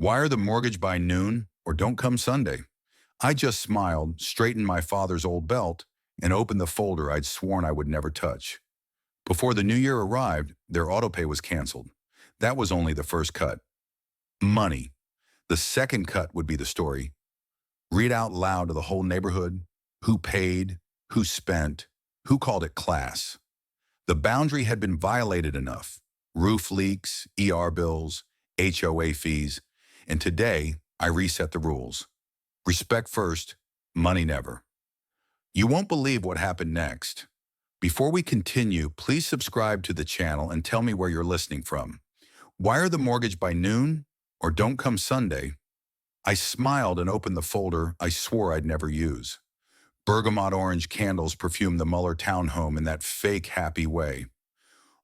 Wire the mortgage by noon or don't come Sunday. I just smiled, straightened my father's old belt, and opened the folder I'd sworn I would never touch. Before the new year arrived, their autopay was canceled. That was only the first cut. Money. The second cut would be the story. Read out loud to the whole neighborhood who paid, who spent, who called it class. The boundary had been violated enough. Roof leaks, ER bills, HOA fees, and today I reset the rules. Respect first, money never. You won't believe what happened next. Before we continue, please subscribe to the channel and tell me where you're listening from. Wire the mortgage by noon or don't come Sunday. I smiled and opened the folder I swore I'd never use. Bergamot orange candles perfumed the Muller townhome in that fake happy way.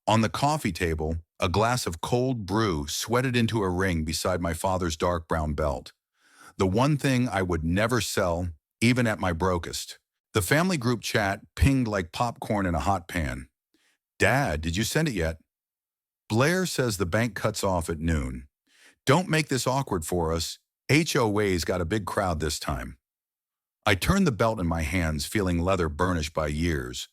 On the coffee table, a glass of cold brew sweated into a ring beside my father's dark brown belt. The one thing I would never sell, even at my brokest. The family group chat pinged like popcorn in a hot pan. "Dad, did you send it yet?" "Blair says the bank cuts off at noon. Don't make this awkward for us. HOA's got a big crowd this time." I turned the belt in my hands, feeling leather burnished by years,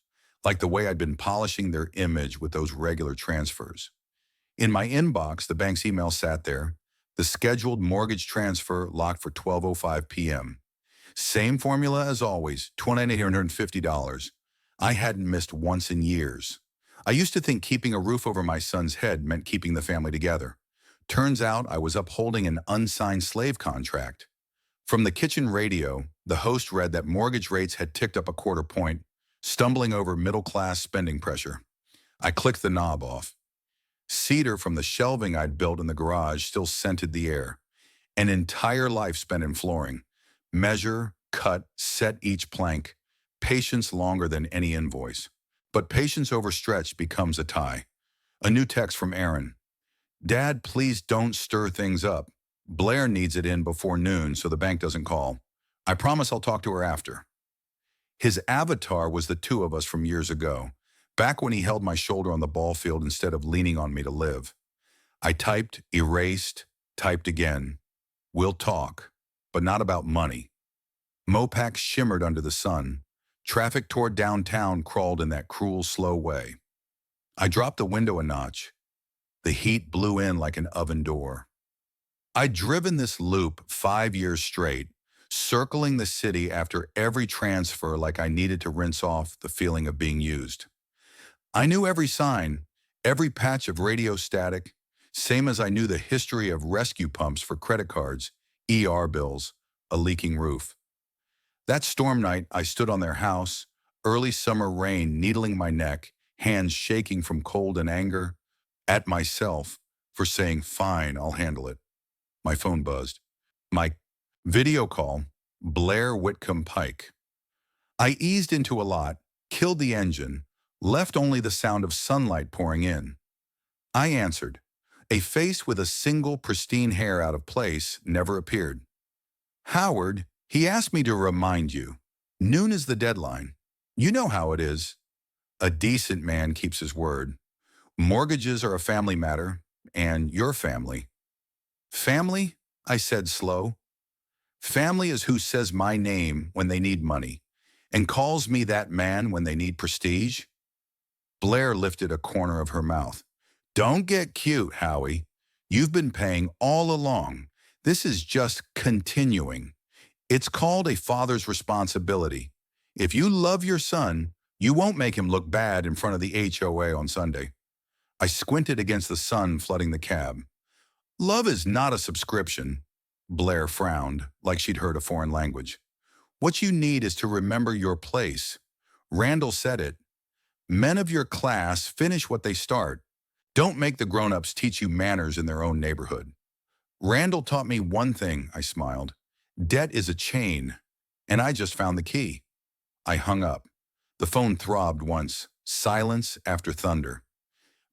like the way I'd been polishing their image with those regular transfers. In my inbox, the bank's email sat there, the scheduled mortgage transfer locked for 12:05 p.m. Same formula as always, $2,850. I hadn't missed once in years. I used to think keeping a roof over my son's head meant keeping the family together. Turns out I was upholding an unsigned slave contract. From the kitchen radio, the host read that mortgage rates had ticked up a quarter point, stumbling over middle-class spending pressure. I clicked the knob off. Cedar from the shelving I'd built in the garage still scented the air. An entire life spent in flooring. Measure, cut, set each plank. Patience longer than any invoice. But patience overstretched becomes a tie. A new text from Aaron. "Dad, please don't stir things up. Blair needs it in before noon so the bank doesn't call. I promise I'll talk to her after." His avatar was the two of us from years ago, back when he held my shoulder on the ball field instead of leaning on me to live. I typed, erased, typed again. "We'll talk, but not about money." Mopac shimmered under the sun. Traffic toward downtown crawled in that cruel, slow way. I dropped the window a notch. The heat blew in like an oven door. I'd driven this loop 5 years straight, circling the city after every transfer like I needed to rinse off the feeling of being used. I knew every sign, every patch of radio static, same as I knew the history of rescue pumps for credit cards, ER bills, a leaking roof. That storm night, I stood on their house, early summer rain needling my neck, hands shaking from cold and anger, at myself for saying, "Fine, I'll handle it." My phone buzzed. My video call, Blair Whitcomb Pike. I eased into a lot, killed the engine, left only the sound of sunlight pouring in. I answered. A face with a single pristine hair out of place never appeared. "Howard, he asked me to remind you. Noon is the deadline. You know how it is. A decent man keeps his word. Mortgages are a family matter, and your family." "Family?" I said slow. "Family is who says my name when they need money, and calls me that man when they need prestige." Blair lifted a corner of her mouth. "Don't get cute, Howie. You've been paying all along. This is just continuing. It's called a father's responsibility. If you love your son, you won't make him look bad in front of the HOA on Sunday." I squinted against the sun flooding the cab. "Love is not a subscription." Blair frowned, like she'd heard a foreign language. "What you need is to remember your place. Randall said it. Men of your class finish what they start. Don't make the grown-ups teach you manners in their own neighborhood." "Randall taught me one thing," I smiled. "Debt is a chain, and I just found the key." I hung up. The phone throbbed once, silence after thunder.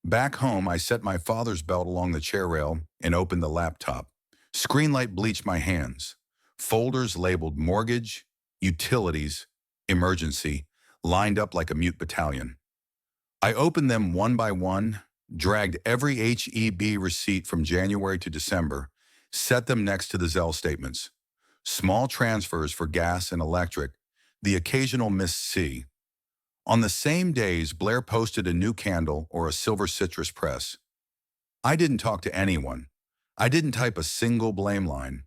Back home, I set my father's belt along the chair rail and opened the laptop. Screen light bleached my hands. Folders labeled mortgage, utilities, emergency, lined up like a mute battalion. I opened them one by one, dragged every HEB receipt from January to December, Set them next to the Zelle statements. Small transfers for gas and electric, the occasional missed C. On the same days, Blair posted a new candle or a silver citrus press. I didn't talk to anyone. I didn't type a single blame line.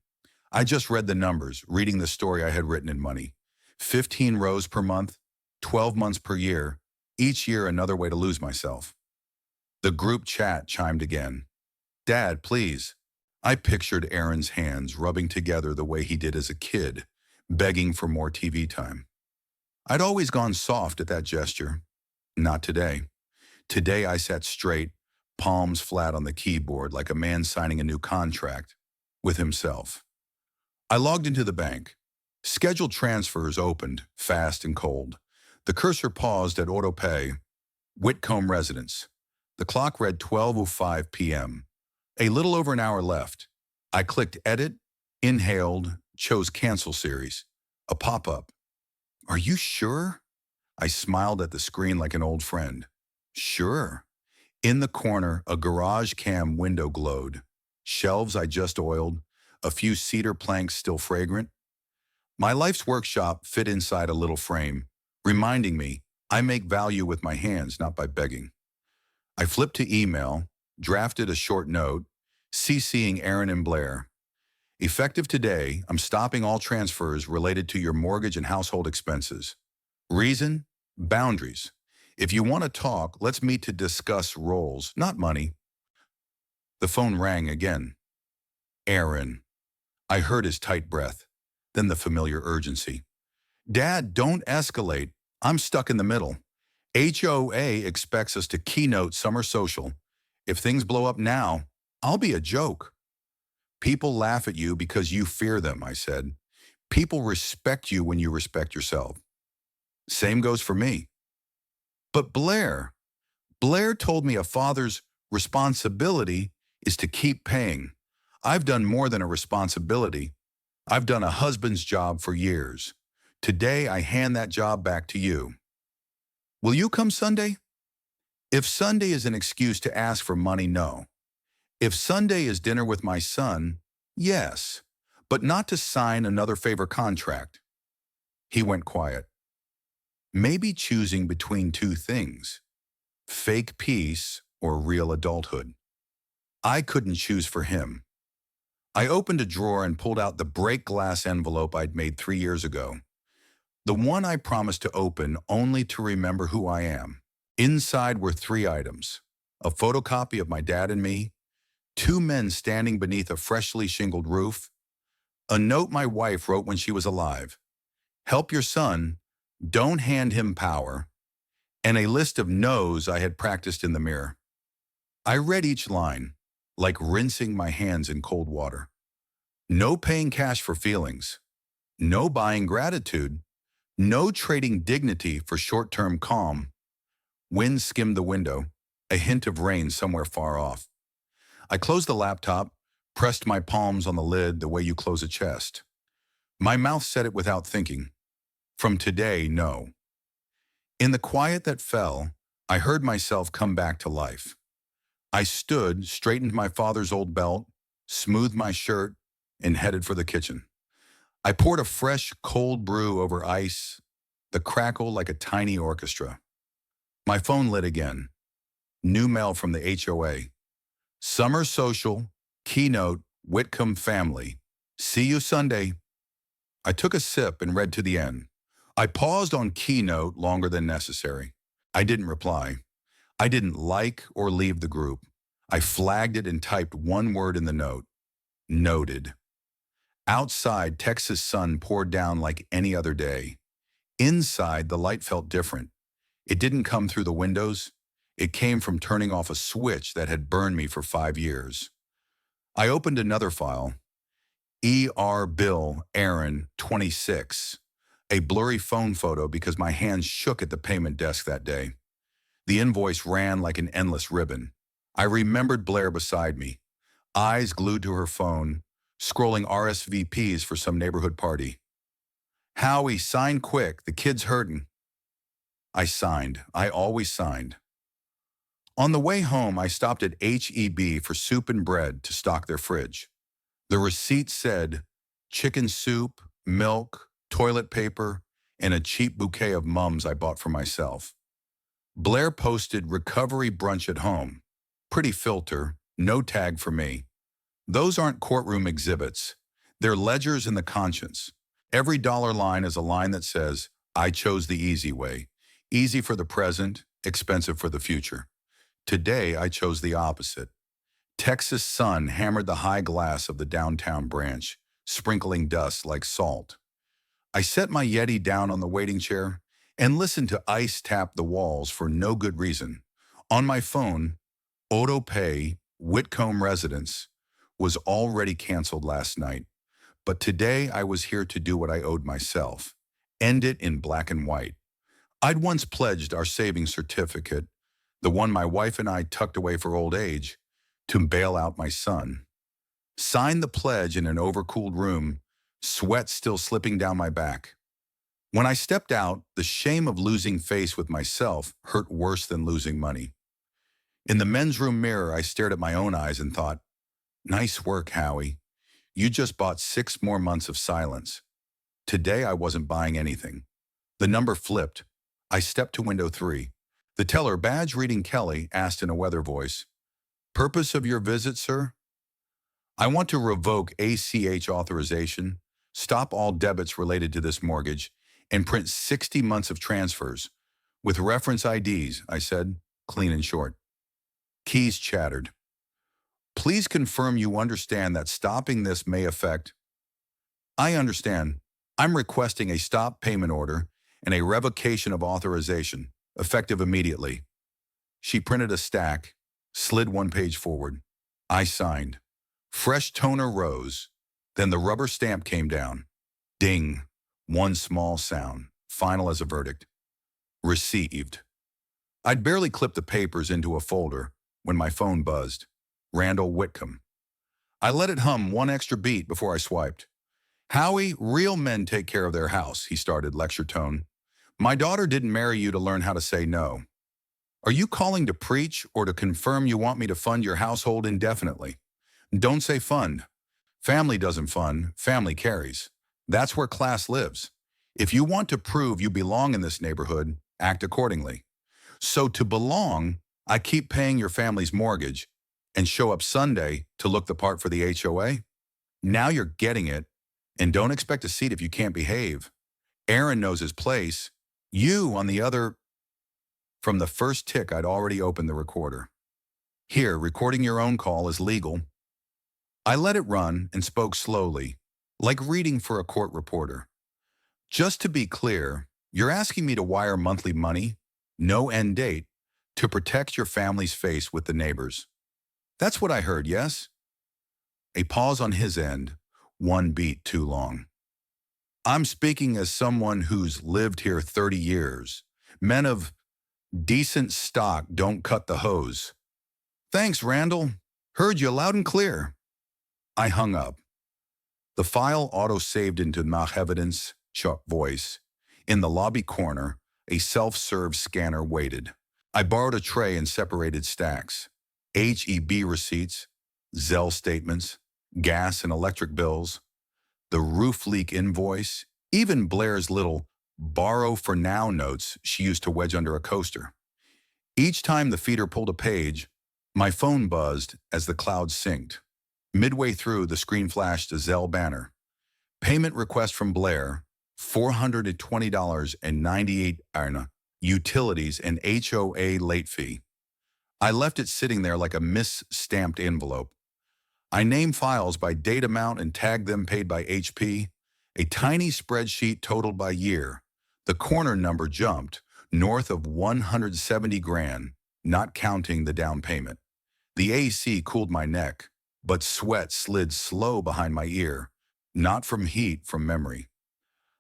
I just read the numbers, reading the story I had written in money. 15 rows per month, 12 months per year, each year another way to lose myself. The group chat chimed again. Dad, please. I pictured Aaron's hands rubbing together the way he did as a kid, begging for more TV time. I'd always gone soft at that gesture. Not today. Today I sat straight, palms flat on the keyboard like a man signing a new contract with himself. I logged into the bank. Scheduled transfers opened, fast and cold. The cursor paused at AutoPay, Whitcomb residence. The clock read 12:05 p.m. A little over an hour left. I clicked edit, inhaled, chose cancel series. A pop-up. Are you sure? I smiled at the screen like an old friend. Sure. In the corner, a garage cam window glowed. Shelves I just oiled, a few cedar planks still fragrant. My life's workshop fit inside a little frame, reminding me I make value with my hands, not by begging. I flipped to email, drafted a short note, CCing Aaron and Blair. Effective today, I'm stopping all transfers related to your mortgage and household expenses. Reason? Boundaries. If you want to talk, let's meet to discuss roles, not money. The phone rang again. Aaron. I heard his tight breath, then the familiar urgency. Dad, don't escalate. I'm stuck in the middle. HOA expects us to keynote summer social. If things blow up now, I'll be a joke. People laugh at you because you fear them, I said. People respect you when you respect yourself. Same goes for me. But Blair told me a father's responsibility is to keep paying. I've done more than a responsibility. I've done a husband's job for years. Today, I hand that job back to you. Will you come Sunday? If Sunday is an excuse to ask for money, no. If Sunday is dinner with my son, yes, but not to sign another favor contract. He went quiet. Maybe choosing between two things, fake peace or real adulthood. I couldn't choose for him. I opened a drawer and pulled out the break glass envelope I'd made 3 years ago. The one I promised to open only to remember who I am. Inside were 3 items: a photocopy of my dad and me, 2 men standing beneath a freshly shingled roof, a note my wife wrote when she was alive, help your son, don't hand him power, and a list of no's I had practiced in the mirror. I read each line, like rinsing my hands in cold water. No paying cash for feelings. No buying gratitude. No trading dignity for short-term calm. Wind skimmed the window, a hint of rain somewhere far off. I closed the laptop, pressed my palms on the lid the way you close a chest. My mouth said it without thinking. From today, no. In the quiet that fell, I heard myself come back to life. I stood, straightened my father's old belt, smoothed my shirt, and headed for the kitchen. I poured a fresh, cold brew over ice, the crackle like a tiny orchestra. My phone lit again. New mail from the HOA. Summer social, keynote, Whitcomb family. See you Sunday. I took a sip and read to the end. I paused on keynote longer than necessary. I didn't reply. I didn't like or leave the group. I flagged it and typed one word in the note. Noted. Outside, Texas sun poured down like any other day. Inside, the light felt different. It didn't come through the windows. It came from turning off a switch that had burned me for 5 years. I opened another file. ER Bill Aaron, 26. A blurry phone photo because my hands shook at the payment desk that day. The invoice ran like an endless ribbon. I remembered Blair beside me, eyes glued to her phone, scrolling RSVPs for some neighborhood party. Howie, sign quick, the kid's hurting. I signed. I always signed. On the way home, I stopped at HEB for soup and bread to stock their fridge. The receipt said chicken soup, milk, toilet paper, and a cheap bouquet of mums I bought for myself. Blair posted recovery brunch at home. Pretty filter, no tag for me. Those aren't courtroom exhibits. They're ledgers in the conscience. Every dollar line is a line that says, I chose the easy way. Easy for the present, expensive for the future. Today, I chose the opposite. Texas sun hammered the high glass of the downtown branch, sprinkling dust like salt. I set my Yeti down on the waiting chair and listened to ice tap the walls for no good reason. On my phone, auto pay, Whitcomb residence, was already canceled last night. But today I was here to do what I owed myself. End it in black and white. I'd once pledged our savings certificate, the one my wife and I tucked away for old age, to bail out my son. Signed the pledge in an overcooled room, sweat still slipping down my back. When I stepped out, the shame of losing face with myself hurt worse than losing money. In the men's room mirror, I stared at my own eyes and thought, nice work, Howie. You just bought 6 more months of silence. Today, I wasn't buying anything. The number flipped. I stepped to window 3. The teller, badge reading Kelly, asked in a weather voice, purpose of your visit, sir? I want to revoke ACH authorization, stop all debits related to this mortgage, and print 60 months of transfers. With reference IDs, I said, clean and short. Keys chattered. Please confirm you understand that stopping this may affect. I understand. I'm requesting a stop payment order and a revocation of authorization, effective immediately. She printed a stack, slid one page forward. I signed. Fresh toner rose. Then the rubber stamp came down. Ding. One small sound, final as a verdict. Received. I'd barely clipped the papers into a folder when my phone buzzed. Randall Whitcomb. I let it hum one extra beat before I swiped. Howie, real men take care of their house, he started, lecture tone. My daughter didn't marry you to learn how to say no. Are you calling to preach or to confirm you want me to fund your household indefinitely? Don't say fund. Family doesn't fund, family carries. That's where class lives. If you want to prove you belong in this neighborhood, act accordingly. So to belong, I keep paying your family's mortgage and show up Sunday to look the part for the HOA? Now you're getting it, and don't expect a seat if you can't behave. Aaron knows his place. You, on the other. From the first tick, I'd already opened the recorder. Here, recording your own call is legal. I let it run and spoke slowly, like reading for a court reporter. Just to be clear, you're asking me to wire monthly money, no end date, to protect your family's face with the neighbors. That's what I heard, yes? A pause on his end, one beat too long. I'm speaking as someone who's lived here 30 years. Men of decent stock don't cut the hose. Thanks, Randall. Heard you loud and clear. I hung up. The file auto-saved into my evidence, sharp voice. In the lobby corner, a self-serve scanner waited. I borrowed a tray and separated stacks. HEB receipts, Zelle statements, gas and electric bills, the roof leak invoice, even Blair's little borrow for now notes she used to wedge under a coaster. Each time the feeder pulled a page, my phone buzzed as the cloud synced. Midway through, the screen flashed a Zelle banner. Payment request from Blair, $420.98, utilities and HOA late fee. I left it sitting there like a mis-stamped envelope. I named files by date amount and tagged them paid by HP. A tiny spreadsheet totaled by year. The corner number jumped, north of 170 grand, not counting the down payment. The AC cooled my neck, but sweat slid slow behind my ear, not from heat, from memory.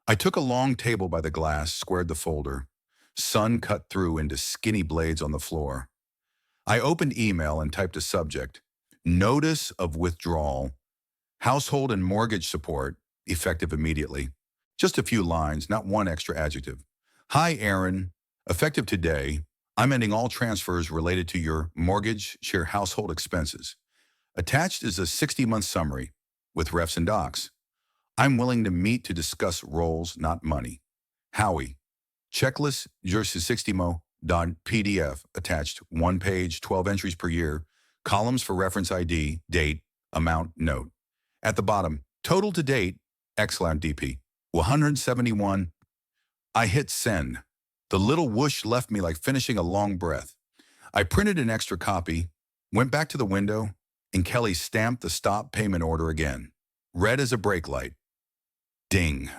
I took a long table by the glass, squared the folder. Sun cut through into skinny blades on the floor. I opened email and typed a subject. Notice of withdrawal. Household and mortgage support, effective immediately. Just a few lines, not one extra adjective. Hi, Aaron. Effective today, I'm ending all transfers related to your mortgage, share household expenses. Attached is a 60-month summary. with refs and docs. I'm willing to meet to discuss roles, not money. Howie, checklist, Jersey 60mo.pdf attached, 1 page, 12 entries per year, columns for reference ID, date, amount, note. At the bottom, total to date, excellent DP, 171. I hit send. The little whoosh left me like finishing a long breath. I printed an extra copy, went back to the window, and Kelly stamped the stop payment order again. Red as a brake light. Ding.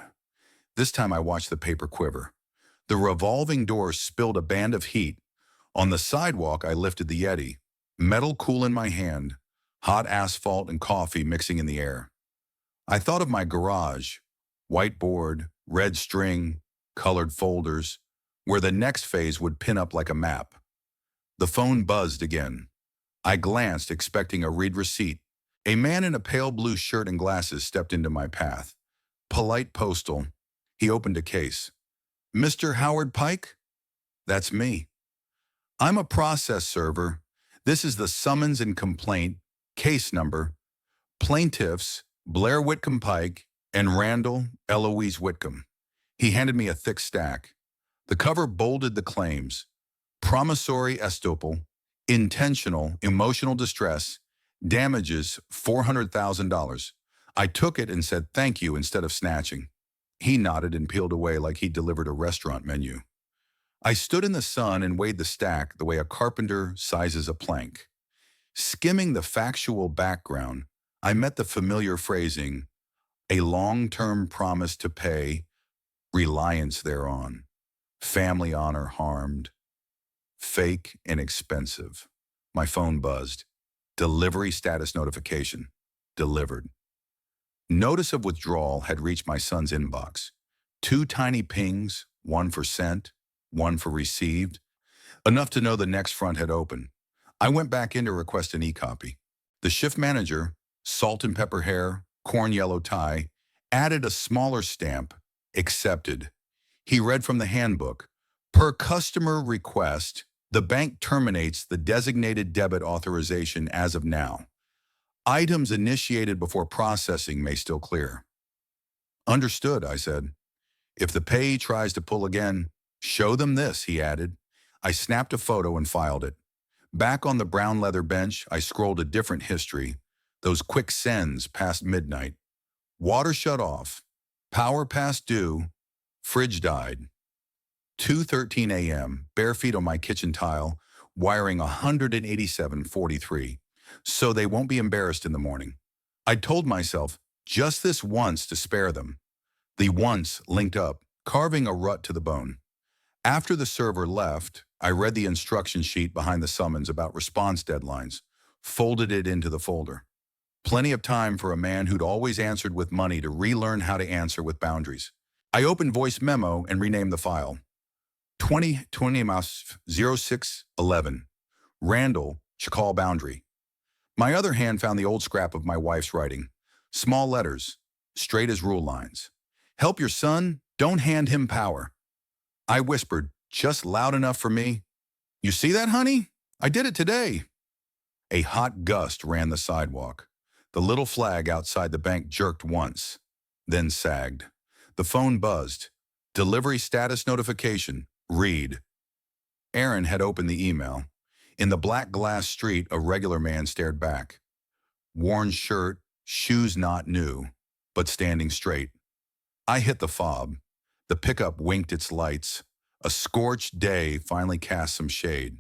This time I watched the paper quiver. The revolving door spilled a band of heat. On the sidewalk, I lifted the Yeti. Metal cool in my hand, hot asphalt and coffee mixing in the air. I thought of my garage, whiteboard, red string, colored folders, where the next phase would pin up like a map. The phone buzzed again. I glanced, expecting a read receipt. A man in a pale blue shirt and glasses stepped into my path. Polite postal. He opened a case. Mr. Howard Pike? That's me. I'm a process server. This is the summons and complaint, case number, plaintiffs, Blair Whitcomb Pike and Randall Eloise Whitcomb. He handed me a thick stack. The cover bolded the claims. Promissory estoppel, intentional emotional distress, damages $400,000. I took it and said thank you instead of snatching. He nodded and peeled away like he delivered a restaurant menu. I stood in the sun and weighed the stack the way a carpenter sizes a plank. Skimming the factual background, I met the familiar phrasing, a long-term promise to pay, reliance thereon, family honor harmed, fake and expensive. My phone buzzed. Delivery status notification. Delivered. Notice of withdrawal had reached my son's inbox. 2 tiny pings, one for sent, one for received, enough to know the next front had opened. I went back in to request an e-copy. The shift manager, salt and pepper hair, corn yellow tie, added a smaller stamp, accepted. He read from the handbook. Per customer request, the bank terminates the designated debit authorization as of now. Items initiated before processing may still clear. Understood, I said. If the payee tries to pull again, show them this, he added. I snapped a photo and filed it. Back on the brown leather bench, I scrolled a different history. Those quick sends past midnight. Water shut off. Power past due. Fridge died. 2:13 a.m., bare feet on my kitchen tile, wiring 187.43. So they won't be embarrassed in the morning. I told myself, just this once to spare them. The once linked up, carving a rut to the bone. After the server left, I read the instruction sheet behind the summons about response deadlines, folded it into the folder. Plenty of time for a man who'd always answered with money to relearn how to answer with boundaries. I opened voice memo and renamed the file. 2020-0611. Randall, Chakal boundary. My other hand found the old scrap of my wife's writing. Small letters, straight as rule lines. Help your son, don't hand him power. I whispered, just loud enough for me. You see that, honey? I did it today. A hot gust ran the sidewalk. The little flag outside the bank jerked once, then sagged. The phone buzzed. Delivery status notification. Read. Aaron had opened the email. In the black glass street, a regular man stared back. Worn shirt, shoes not new, but standing straight. I hit the fob. The pickup winked its lights. A scorched day finally cast some shade.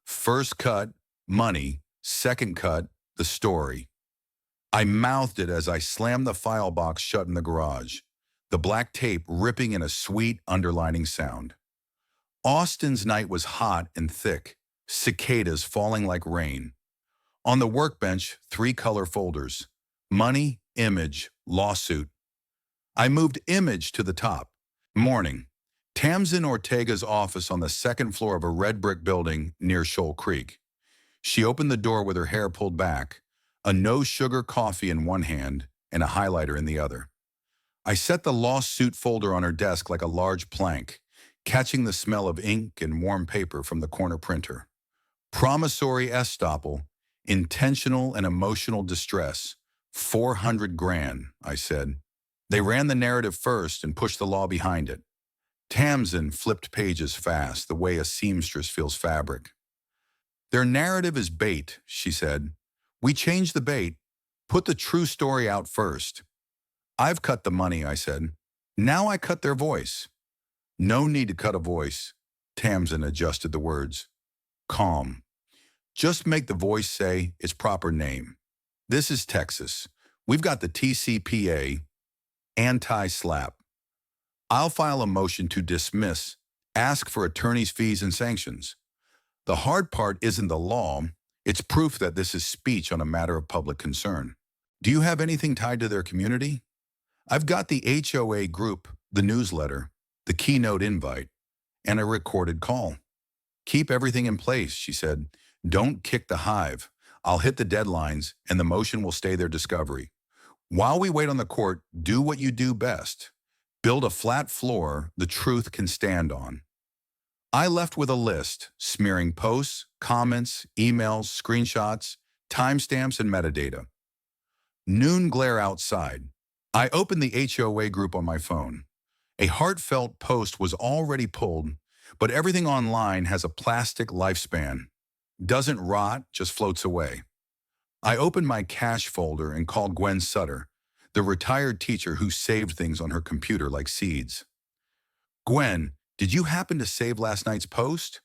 First cut, money. Second cut, the story. I mouthed it as I slammed the file box shut in the garage, the black tape ripping in a sweet underlining sound. Austin's night was hot and thick, cicadas falling like rain. On the workbench, 3 color folders. Money, image, lawsuit. I moved image to the top. Morning. Tamsin Ortega's office on the 2nd floor of a red brick building near Shoal Creek. She opened the door with her hair pulled back, a no-sugar coffee in one hand and a highlighter in the other. I set the lawsuit folder on her desk like a large plank, catching the smell of ink and warm paper from the corner printer. Promissory estoppel, intentional and emotional distress, 400 grand, I said. They ran the narrative first and pushed the law behind it. Tamsin flipped pages fast, the way a seamstress feels fabric. Their narrative is bait, she said. We changed the bait, put the true story out first. I've cut the money, I said. Now I cut their voice. No need to cut a voice. Tamsin adjusted the words. Calm. Just make the voice say its proper name. This is Texas. We've got the TCPA, anti-slap. I'll file a motion to dismiss, ask for attorney's fees and sanctions. The hard part isn't the law, it's proof that this is speech on a matter of public concern. Do you have anything tied to their community? I've got the HOA group, the newsletter, the keynote invite, and a recorded call. Keep everything in place, she said. Don't kick the hive. I'll hit the deadlines, and the motion will stay their discovery. While we wait on the court, do what you do best. Build a flat floor the truth can stand on. I left with a list, smearing posts, comments, emails, screenshots, timestamps, and metadata. Noon glare outside. I opened the HOA group on my phone. A heartfelt post was already pulled, but everything online has a plastic lifespan. Doesn't rot, just floats away. I opened my cache folder and called Gwen Sutter, the retired teacher who saved things on her computer like seeds. Gwen, did you happen to save last night's post?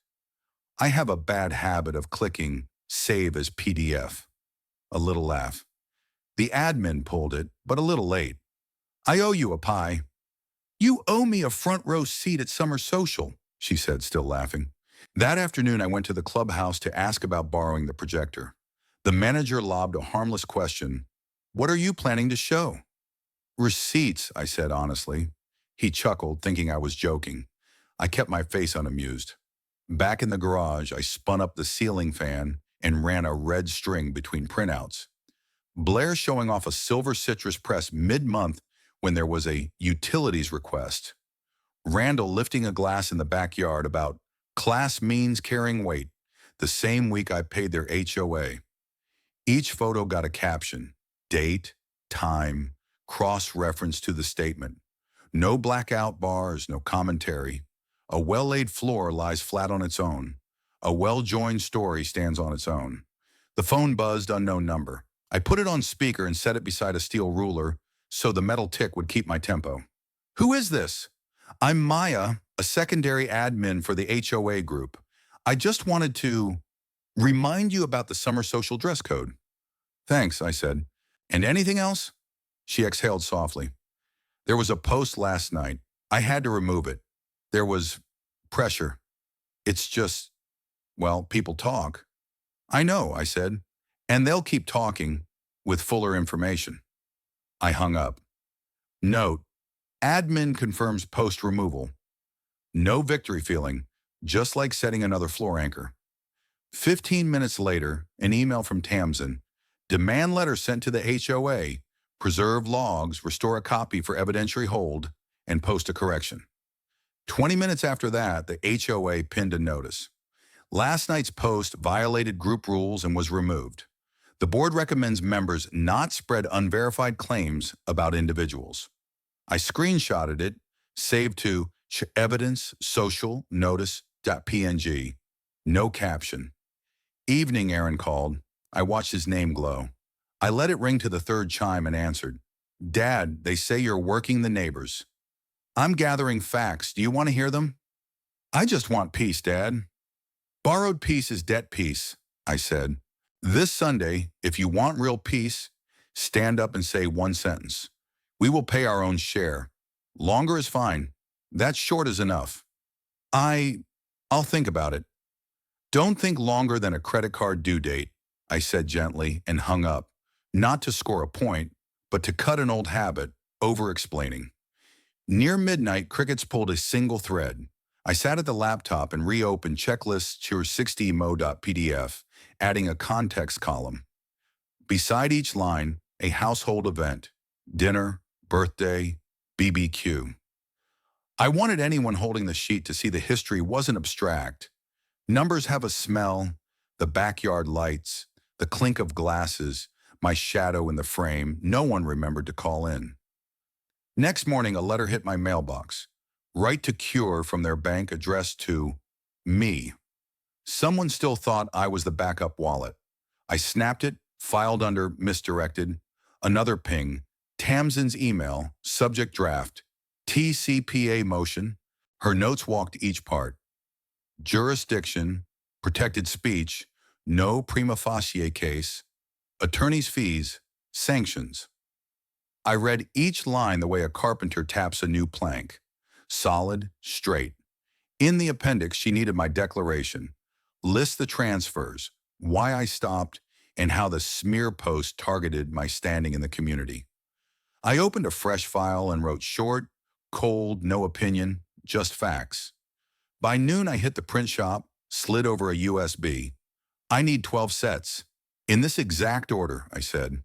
I have a bad habit of clicking Save as PDF. A little laugh. The admin pulled it, but a little late. I owe you a pie. You owe me a front row seat at summer social, she said, still laughing. That afternoon, I went to the clubhouse to ask about borrowing the projector. The manager lobbed a harmless question. What are you planning to show? Receipts, I said honestly. He chuckled, thinking I was joking. I kept my face unamused. Back in the garage, I spun up the ceiling fan and ran a red string between printouts. Blair showing off a silver citrus press mid-month when there was a utilities request. Randall lifting a glass in the backyard about class means carrying weight, the same week I paid their HOA. Each photo got a caption, date, time, cross-reference to the statement. No blackout bars, no commentary. A well-laid floor lies flat on its own. A well-joined story stands on its own. The phone buzzed, unknown number. I put it on speaker and set it beside a steel ruler so the metal tick would keep my tempo. Who is this? I'm Maya, a secondary admin for the HOA group. I just wanted to remind you about the summer social dress code. Thanks, I said. And anything else? She exhaled softly. There was a post last night. I had to remove it. There was pressure. It's just, well, people talk. I know, I said. And they'll keep talking with fuller information. I hung up. Note, admin confirms post removal. No victory feeling, just like setting another floor anchor. 15 minutes later, an email from Tamsin. Demand letter sent to the HOA. Preserve logs, restore a copy for evidentiary hold, and post a correction. 20 minutes after that, the HOA pinned a notice. Last night's post violated group rules and was removed. The board recommends members not spread unverified claims about individuals. I screenshotted it, saved to evidence social notice.png. No caption. Evening, Aaron called. I watched his name glow. I let it ring to the third chime and answered. Dad, they say you're working the neighbors. I'm gathering facts. Do you want to hear them? I just want peace, Dad. Borrowed peace is debt peace, I said. This Sunday, if you want real peace, stand up and say one sentence. We will pay our own share. Longer is fine. That short is enough. I'll think about it. Don't think longer than a credit card due date, I said gently and hung up, not to score a point, but to cut an old habit, over-explaining. Near midnight, crickets pulled a single thread. I sat at the laptop and reopened checklist cheer60mo.pdf, adding a context column. Beside each line, a household event, dinner, birthday, BBQ. I wanted anyone holding the sheet to see the history wasn't abstract. Numbers have a smell, the backyard lights, the clink of glasses, my shadow in the frame. No one remembered to call in. Next morning, a letter hit my mailbox. Right to cure from their bank addressed to me. Someone still thought I was the backup wallet. I snapped it, filed under misdirected. Another ping. Tamsin's email, subject draft, TCPA motion. Her notes walked each part. Jurisdiction, protected speech, no prima facie case, attorney's fees, sanctions. I read each line the way a carpenter taps a new plank. Solid, straight. In the appendix, she needed my declaration. List the transfers, why I stopped, and how the smear post targeted my standing in the community. I opened a fresh file and wrote short, cold, no opinion, just facts. By noon, I hit the print shop, slid over a USB. I need 12 sets. In this exact order, I said.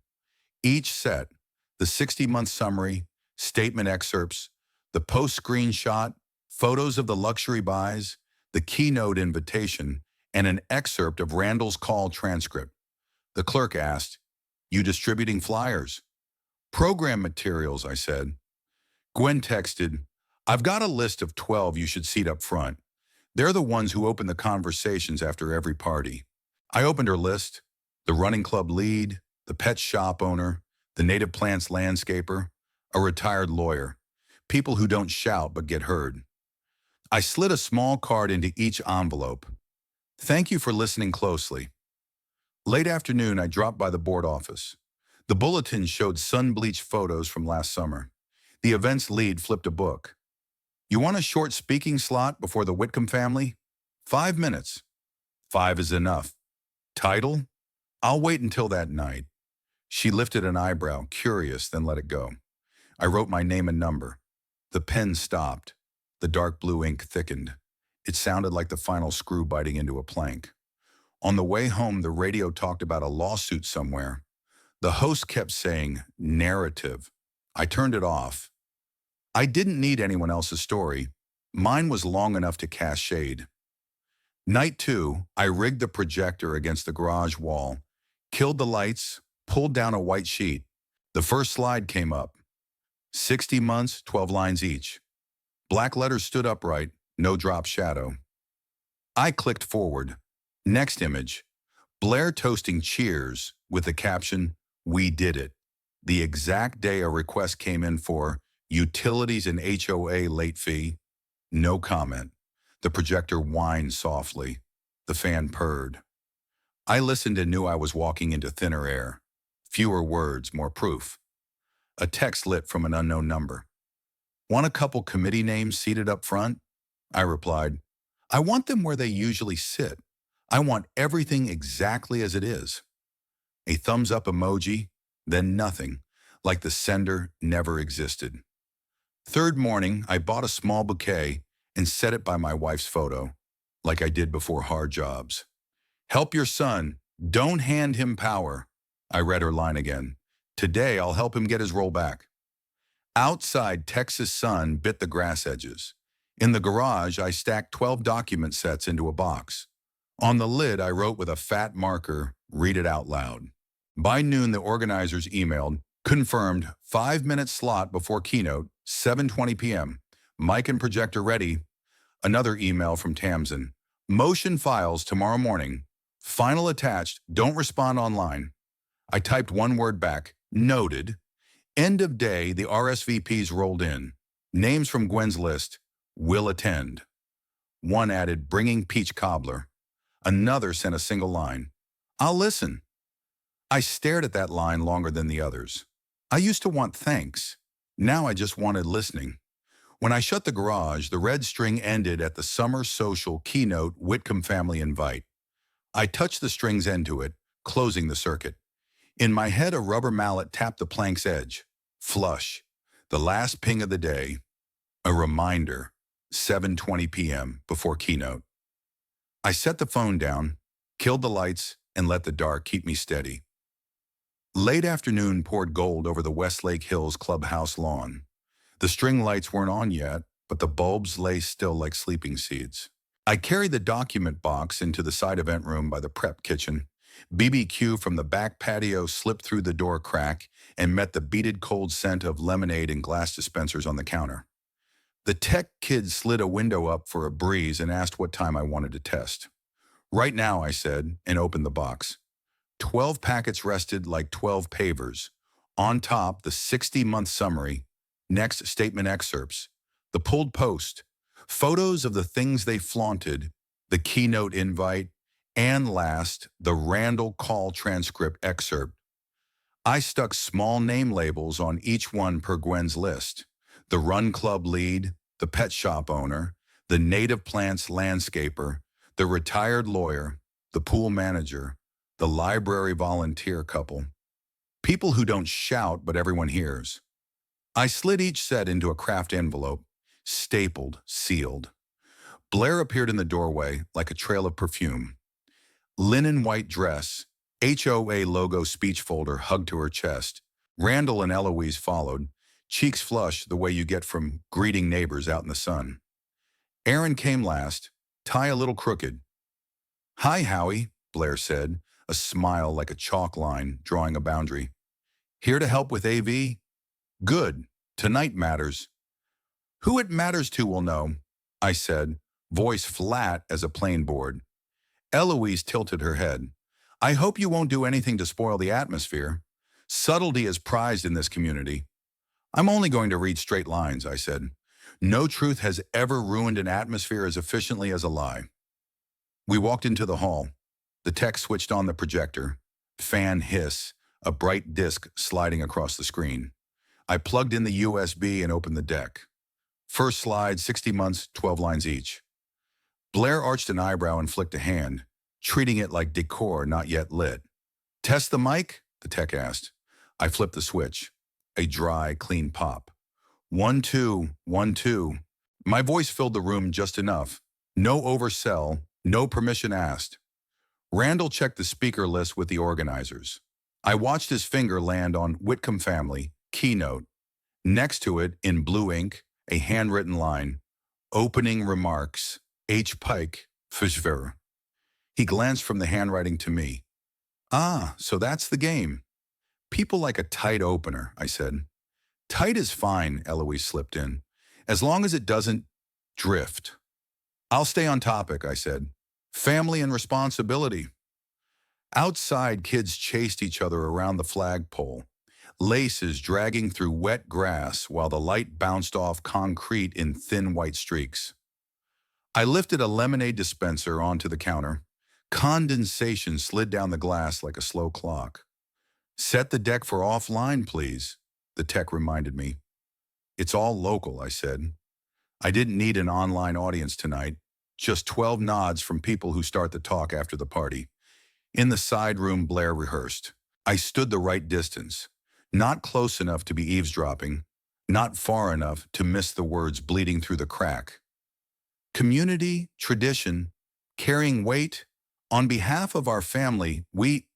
Each set, the 60-month summary, statement excerpts, the post screenshot, photos of the luxury buys, the keynote invitation, and an excerpt of Randall's call transcript. The clerk asked, "You distributing flyers?" "Program materials," I said. Gwen texted, "I've got a list of 12 you should seat up front. They're the ones who open the conversations after every party." I opened her list: the running club lead, the pet shop owner, the native plants landscaper, a retired lawyer, people who don't shout but get heard. I slid a small card into each envelope. "Thank you for listening closely." Late afternoon, I dropped by the board office. The bulletin showed sun-bleached photos from last summer. The events lead flipped a book. "You want a short speaking slot before the Whitcomb family?" 5 minutes. 5 is enough. "Title?" "I'll wait until that night." She lifted an eyebrow, curious, then let it go. I wrote my name and number. The pen stopped. The dark blue ink thickened. It sounded like the final screw biting into a plank. On the way home, the radio talked about a lawsuit somewhere. The host kept saying, "narrative." I turned it off. I didn't need anyone else's story. Mine was long enough to cast shade. Night 2, I rigged the projector against the garage wall, killed the lights, pulled down a white sheet. The first slide came up. 60 months, 12 lines each. Black letters stood upright, no drop shadow. I clicked forward. Next image. Blair toasting cheers with the caption, "We did it." The exact day a request came in for utilities and HOA late fee. No comment. The projector whined softly. The fan purred. I listened and knew I was walking into thinner air. Fewer words, more proof. A text lit from an unknown number. "Want a couple committee names seated up front?" I replied, "I want them where they usually sit. I want everything exactly as it is." A thumbs up emoji, then nothing, like the sender never existed. Third morning, I bought a small bouquet and set it by my wife's photo, like I did before hard jobs. "Help your son. Don't hand him power." I read her line again. "Today, I'll help him get his roll back." Outside, Texas sun bit the grass edges. In the garage, I stacked 12 document sets into a box. On the lid, I wrote with a fat marker, "Read it out loud." By noon, the organizers emailed, confirmed 5-minute slot before keynote, 7:20 p.m. Mic and projector ready. Another email from Tamsin. "Motion files tomorrow morning. Final attached. Don't respond online." I typed one word back, "Noted." End of day, the RSVPs rolled in. Names from Gwen's list, "Will attend." One added, "Bringing peach cobbler." Another sent a single line, "I'll listen." I stared at that line longer than the others. I used to want thanks. Now I just wanted listening. When I shut the garage, the red string ended at the summer social keynote Whitcomb family invite. I touched the string's end to it, closing the circuit. In my head, a rubber mallet tapped the plank's edge. Flush. The last ping of the day. A reminder. 7:20 p.m. before keynote. I set the phone down, killed the lights, and let the dark keep me steady. Late afternoon poured gold over the Westlake Hills clubhouse lawn. The string lights weren't on yet, but the bulbs lay still like sleeping seeds. I carried the document box into the side event room by the prep kitchen BBQ from the back patio slipped through the door crack and met the beaded cold scent of lemonade and glass dispensers on the counter. The tech kid slid a window up for a breeze and asked what time I wanted to test. Right now, I said, and opened the box. 12 packets rested like 12 pavers. On top, the 60-month summary, next statement excerpts, the pulled post, photos of the things they flaunted, the keynote invite, and last, the Randall call transcript excerpt. I stuck small name labels on each one per Gwen's list. The run club lead, the pet shop owner, the native plants landscaper, the retired lawyer, the pool manager, the library volunteer couple. People who don't shout but everyone hears. I slid each set into a craft envelope, stapled, sealed. Blair appeared in the doorway like a trail of perfume. Linen white dress, HOA logo speech folder hugged to her chest. Randall and Eloise followed, cheeks flushed the way you get from greeting neighbors out in the sun. Aaron came last, tie a little crooked. "Hi, Howie," Blair said, a smile like a chalk line drawing a boundary. "Here to help with AV? Good. Tonight matters." "Who it matters to will know," I said, voice flat as a plain board. Eloise tilted her head. "I hope you won't do anything to spoil the atmosphere. Subtlety is prized in this community." "I'm only going to read straight lines," I said. "No truth has ever ruined an atmosphere as efficiently as a lie." We walked into the hall. The tech switched on the projector. Fan hiss, a bright disc sliding across the screen. I plugged in the USB and opened the deck. First slide, 60 months, 12 lines each. Blair arched an eyebrow and flicked a hand, treating it like decor not yet lit. "Test the mic?" the tech asked. I flipped the switch. A dry, clean pop. 1, 2, 1, 2. My voice filled the room just enough. No oversell, no permission asked. Randall checked the speaker list with the organizers. I watched his finger land on Whitcomb Family, keynote. Next to it, in blue ink, a handwritten line. Opening remarks, H. Pike, Fishver. He glanced from the handwriting to me. "Ah, so that's the game." "People like a tight opener," I said. "Tight is fine," Eloise slipped in, "as long as it doesn't drift." "I'll stay on topic," I said. "Family and responsibility." Outside, kids chased each other around the flagpole, laces dragging through wet grass while the light bounced off concrete in thin white streaks. I lifted a lemonade dispenser onto the counter. Condensation slid down the glass like a slow clock. "Set the deck for offline, please," the tech reminded me. "It's all local," I said. I didn't need an online audience tonight, just 12 nods from people who start the talk after the party. In the side room, Blair rehearsed. I stood the right distance, not close enough to be eavesdropping, not far enough to miss the words bleeding through the crack. "Community, tradition, carrying weight. On behalf of our family, we—"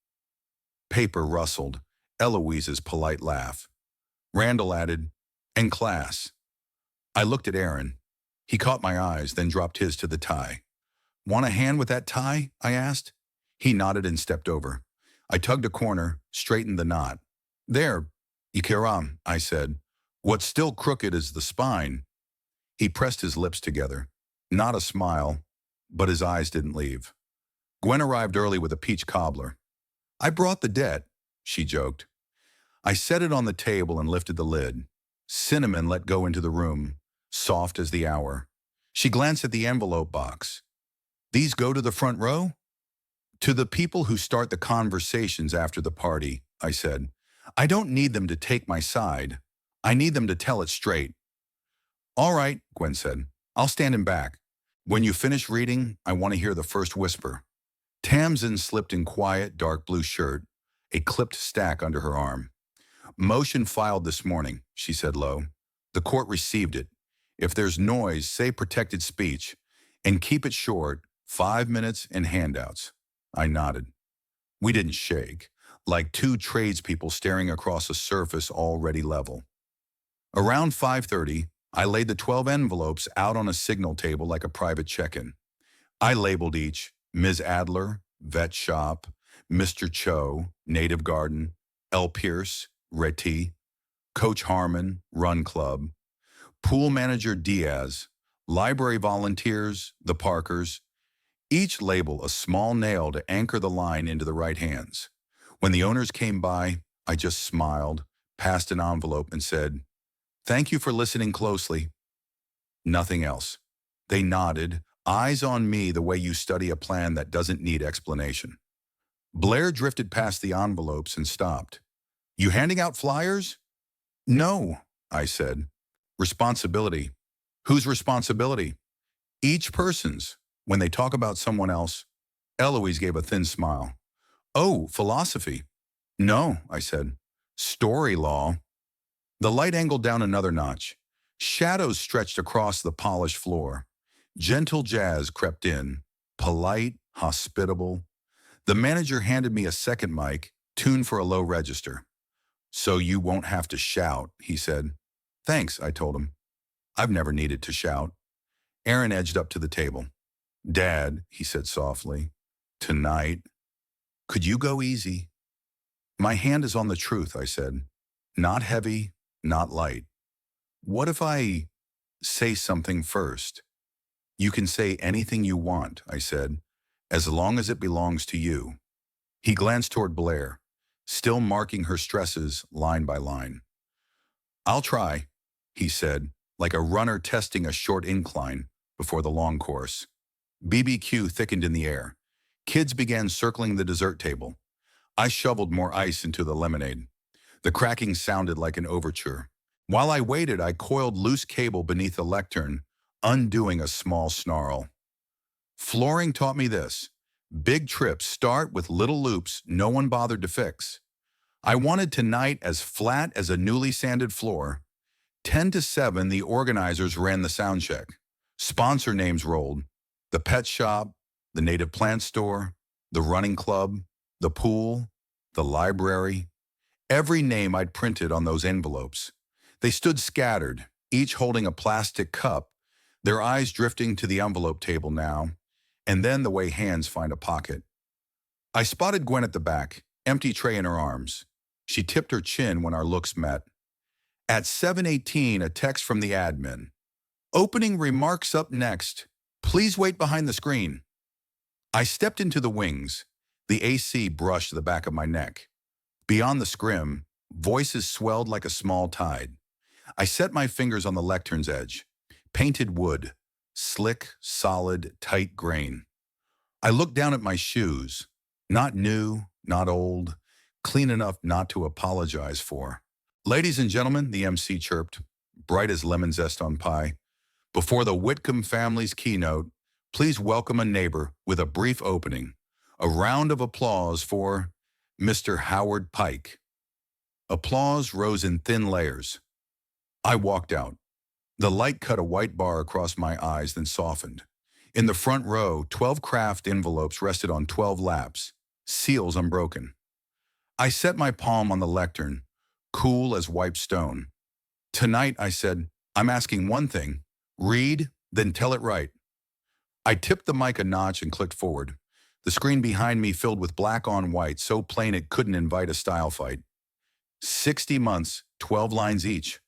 Paper rustled, Eloise's polite laugh. Randall added, "And class." I looked at Aaron. He caught my eyes, then dropped his to the tie. "Want a hand with that tie?" I asked. He nodded and stepped over. I tugged a corner, straightened the knot. "There, Ikeram," I said. "What's still crooked is the spine." He pressed his lips together. Not a smile, but his eyes didn't leave. Gwen arrived early with a peach cobbler. "I brought the debt," she joked. I set it on the table and lifted the lid. Cinnamon let go into the room, soft as the hour. She glanced at the envelope box. "These go to the front row?" "To the people who start the conversations after the party," I said. "I don't need them to take my side. I need them to tell it straight." "All right," Gwen said. "I'll stand in back. When you finish reading, I want to hear the first whisper." Tamsin slipped in quiet, dark blue shirt, a clipped stack under her arm. "Motion filed this morning," she said low. "The court received it. If there's noise, say protected speech, and keep it short, 5 minutes and handouts." I nodded. We didn't shake, like two tradespeople staring across a surface already level. Around 5:30, I laid the 12 envelopes out on a signal table like a private check-in. I labeled each Ms. Adler, vet shop, Mr. Cho, Native Garden, L. Pierce, Reti, Coach Harmon, Run Club, Pool Manager Diaz, Library Volunteers, the Parkers, each label a small nail to anchor the line into the right hands. When the owners came by, I just smiled, passed an envelope, and said, "Thank you for listening closely." Nothing else. They nodded, eyes on me the way you study a plan that doesn't need explanation. Blair drifted past the envelopes and stopped. "You handing out flyers?" "No," I said. "Responsibility." "Whose responsibility?" "Each person's. When they talk about someone else." Eloise gave a thin smile. "Oh, philosophy." "No," I said. "Story law." The light angled down another notch. Shadows stretched across the polished floor. Gentle jazz crept in, polite, hospitable. The manager handed me a second mic, tuned for a low register. "So you won't have to shout," he said. "Thanks," I told him. I've never needed to shout. Aaron edged up to the table. "Dad," he said softly, "tonight, could you go easy?" "My hand is on the truth," I said. "Not heavy, not light." "What if I say something first?" "You can say anything you want," I said, "as long as it belongs to you." He glanced toward Blair, still marking her stresses line by line. "I'll try," he said, like a runner testing a short incline before the long course. BBQ thickened in the air. Kids began circling the dessert table. I shoveled more ice into the lemonade. The cracking sounded like an overture. While I waited, I coiled loose cable beneath the lectern, undoing a small snarl. Flooring taught me this. Big trips start with little loops no one bothered to fix. I wanted tonight as flat as a newly sanded floor. 10 to 7, the organizers ran the sound check. Sponsor names rolled. The pet shop, the native plant store, the running club, the pool, the library. Every name I'd printed on those envelopes. They stood scattered, each holding a plastic cup, their eyes drifting to the envelope table now, and then the way hands find a pocket. I spotted Gwen at the back, empty tray in her arms. She tipped her chin when our looks met. At 7:18, a text from the admin. "Opening remarks up next. Please wait behind the screen." I stepped into the wings. The AC brushed the back of my neck. Beyond the scrim, voices swelled like a small tide. I set my fingers on the lectern's edge. Painted wood. Slick, solid, tight grain. I looked down at my shoes. Not new, not old. Clean enough not to apologize for. "Ladies and gentlemen," the MC chirped, bright as lemon zest on pie, "before the Whitcomb family's keynote, please welcome a neighbor with a brief opening. A round of applause for Mr. Howard Pike." Applause rose in thin layers. I walked out. The light cut a white bar across my eyes, then softened. In the front row, 12 craft envelopes rested on 12 laps, seals unbroken. I set my palm on the lectern, cool as wiped stone. "Tonight," I said, "I'm asking one thing. Read, then tell it right." I tipped the mic a notch and clicked forward. The screen behind me filled with black on white, so plain it couldn't invite a style fight. 60 months, 12 lines each.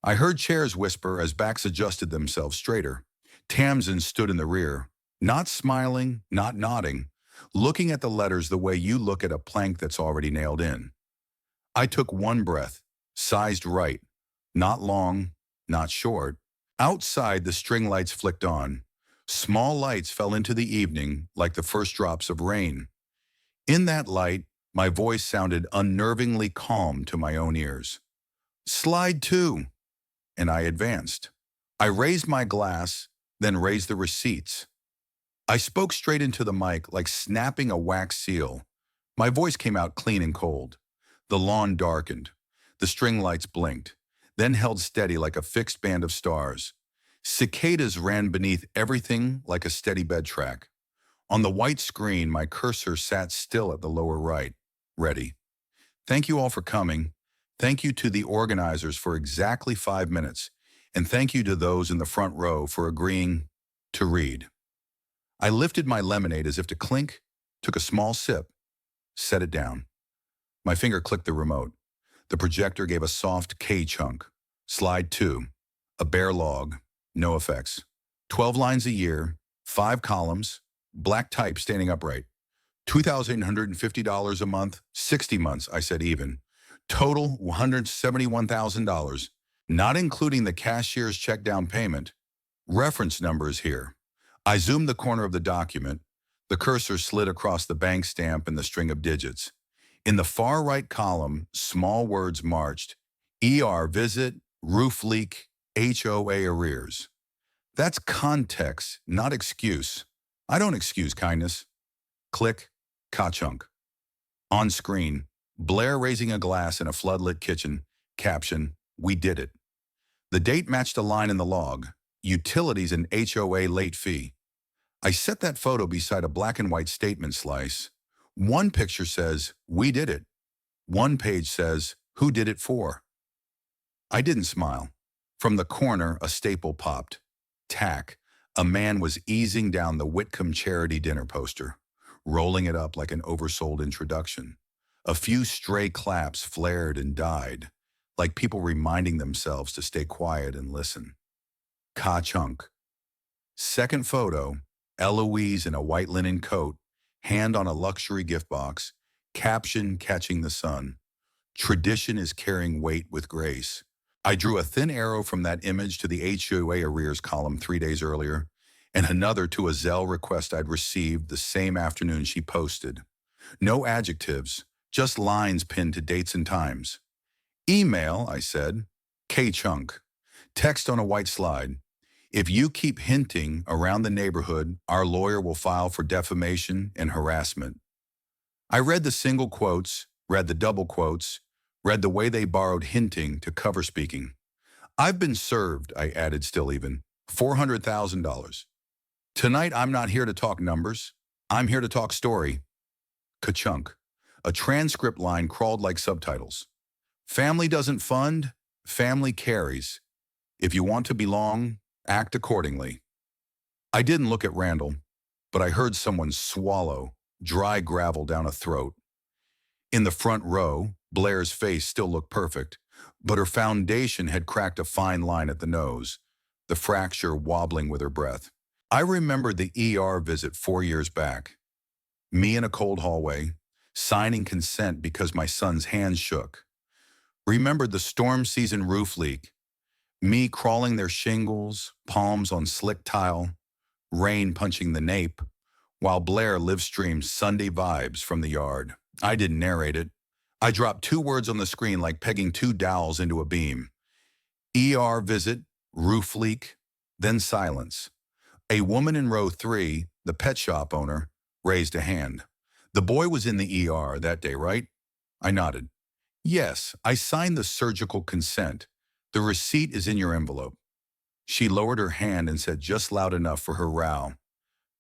I heard chairs whisper as backs adjusted themselves straighter. Tamsin stood in the rear, not smiling, not nodding, looking at the letters the way you look at a plank that's already nailed in. I took one breath, sized right, not long, not short. Outside, the string lights flicked on. Small lights fell into the evening like the first drops of rain. In that light, my voice sounded unnervingly calm to my own ears. "Slide 2." And I advanced. I raised my glass, then raised the receipts. I spoke straight into the mic like snapping a wax seal. My voice came out clean and cold. The lawn darkened. The string lights blinked, then held steady like a fixed band of stars. Cicadas ran beneath everything like a steady bed track. On the white screen, my cursor sat still at the lower right, ready. "Thank you all for coming. Thank you to the organizers for exactly 5 minutes. And thank you to those in the front row for agreeing to read." I lifted my lemonade as if to clink, took a small sip. Set it down. My finger clicked the remote. The projector gave a soft K chunk. Slide 2. A bare log. No effects. 12 lines a year. 5 columns. Black type standing upright. $2,850 a month. 60 months, I said even. Total $171,000. Not including the cashier's check down payment. Reference number is here. I zoomed the corner of the document. The cursor slid across the bank stamp and the string of digits. In the far right column, small words marched. ER visit, roof leak, HOA arrears. That's context, not excuse. I don't excuse kindness. Click, ka-chunk. On screen, Blair raising a glass in a floodlit kitchen. Caption, we did it. The date matched a line in the log. Utilities and HOA late fee. I set that photo beside a black and white statement slice. One picture says, we did it. One page says, who did it for? I didn't smile. From the corner, a staple popped. Tack. A man was easing down the Whitcomb charity dinner poster, rolling it up like an oversold introduction. A few stray claps flared and died, like people reminding themselves to stay quiet and listen. Ka-chunk. Second photo, Eloise in a white linen coat, hand on a luxury gift box, caption catching the sun. Tradition is carrying weight with grace. I drew a thin arrow from that image to the HOA arrears column 3 days earlier, and another to a Zelle request I'd received the same afternoon she posted. No adjectives, just lines pinned to dates and times. Email, I said. K-chunk. Text on a white slide. If you keep hinting around the neighborhood, our lawyer will file for defamation and harassment. I read the single quotes, read the double quotes, read the way they borrowed hinting to cover speaking. I've been served, I added still even, $400,000. Tonight I'm not here to talk numbers. I'm here to talk story. Ka-chunk. A transcript line crawled like subtitles. Family doesn't fund, family carries. If you want to belong, act accordingly. I didn't look at Randall, but I heard someone swallow dry gravel down a throat. In the front row, Blair's face still looked perfect, but her foundation had cracked a fine line at the nose, the fracture wobbling with her breath. I remembered the ER visit 4 years back. Me in a cold hallway, signing consent because my son's hands shook. Remembered the storm season roof leak. Me crawling their shingles, palms on slick tile, rain punching the nape, while Blair live-streamed Sunday vibes from the yard. I didn't narrate it. I dropped 2 words on the screen like pegging 2 dowels into a beam. ER visit, roof leak, then silence. A woman in row 3, the pet shop owner, raised a hand. The boy was in the ER that day, right? I nodded. Yes, I signed the surgical consent. The receipt is in your envelope. She lowered her hand and said just loud enough for her row.